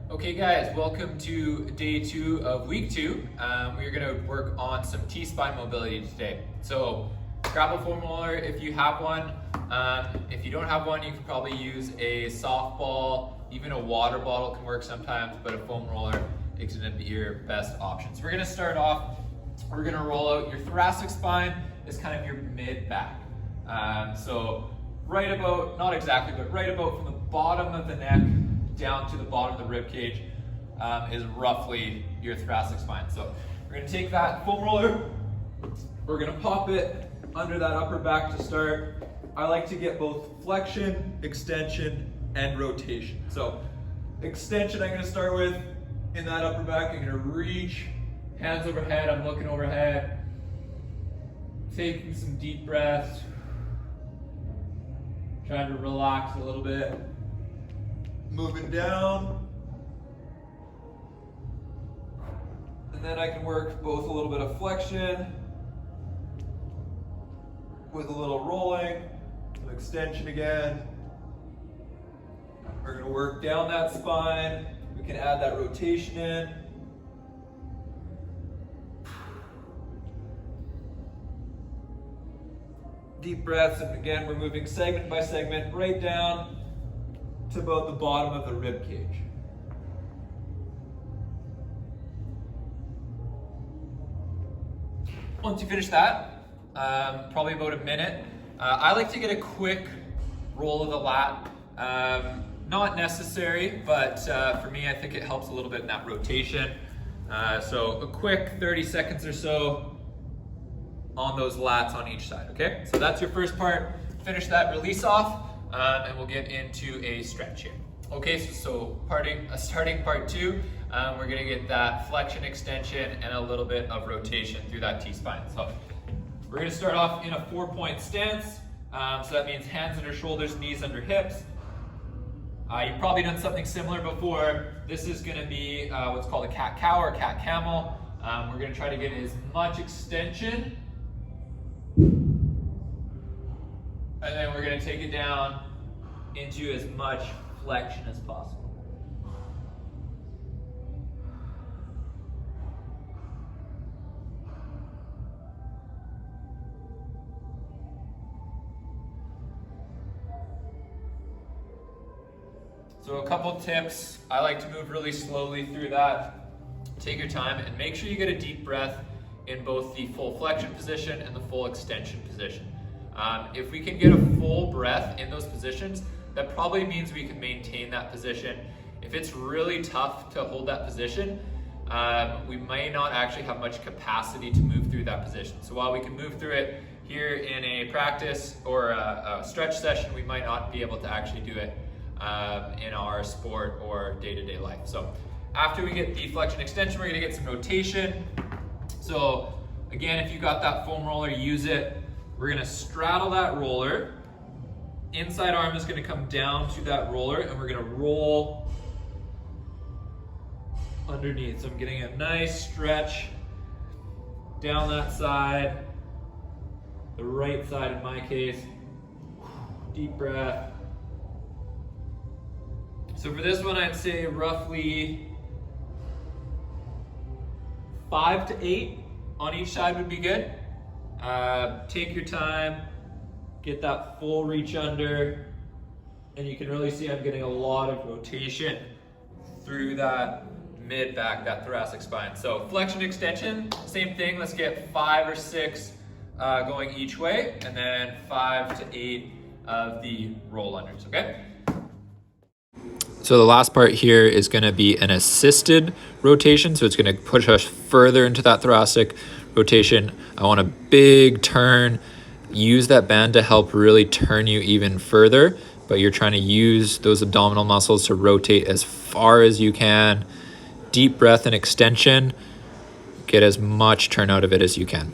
Okay guys, welcome to day 2 of week 2. We're gonna work on some T-spine mobility today. So grab a foam roller if you have one. If you don't have one, you can probably use a softball, even a water bottle can work sometimes, but a foam roller is gonna be your best option. So we're gonna start off, we're gonna roll out your thoracic spine is kind of your mid-back. So right about, not exactly, but right about from the bottom of the neck down to the bottom of the rib cage is roughly your thoracic spine. So we're gonna take that foam roller, we're gonna pop it under that upper back to start. I like to get both flexion, extension, and rotation. So extension I'm gonna start with in that upper back. I'm gonna reach, hands overhead, I'm looking overhead, taking some deep breaths, trying to relax a little bit. Moving down, and then I can work both a little bit of flexion with a little rolling, some extension again. We're going to work down that spine. We can add that rotation in. Deep breaths, and again we're moving segment by segment right down to about the bottom of the rib cage. Once you finish that, probably about a minute, I like to get a quick roll of the lat. Not necessary, but for me I think it helps a little bit in that rotation. So a quick 30 seconds or so on those lats on each side, okay? So that's your first part. Finish that release off. And we'll get into a stretch here. Okay, so starting part 2, we're gonna get that flexion, extension, and a little bit of rotation through that T-spine. So we're gonna start off in a 4-point stance. So that means hands under shoulders, knees under hips. You've probably done something similar before. This is gonna be what's called a cat-cow or cat-camel. We're gonna try to get as much extension, and then we're going to take it down into as much flexion as possible. So a couple tips. I like to move really slowly through that. Take your time and make sure you get a deep breath in both the full flexion position and the full extension position. If we can get a full breath in those positions, that probably means we can maintain that position. If it's really tough to hold that position, we may not actually have much capacity to move through that position. So while we can move through it here in a practice or a stretch session, we might not be able to actually do it in our sport or day-to-day life. So after we get the flexion extension, we're gonna get some rotation. So again, if you got that foam roller, use it. We're gonna straddle that roller. Inside arm is gonna come down to that roller and we're gonna roll underneath. So I'm getting a nice stretch down that side, the right side in my case. Deep breath. So for this one, I'd say roughly 5 to 8 on each side would be good. Take your time, get that full reach under, and you can really see I'm getting a lot of rotation through that mid-back, that thoracic spine. So flexion, extension, same thing. Let's get 5 or 6 going each way, and then 5 to 8 of the roll unders, okay? So the last part here is going to be an assisted rotation. So it's going to push us further into that thoracic rotation. I want a big turn. Use that band to help really turn you even further, but you're trying to use those abdominal muscles to rotate as far as you can. Deep breath and extension. Get as much turn out of it as you can.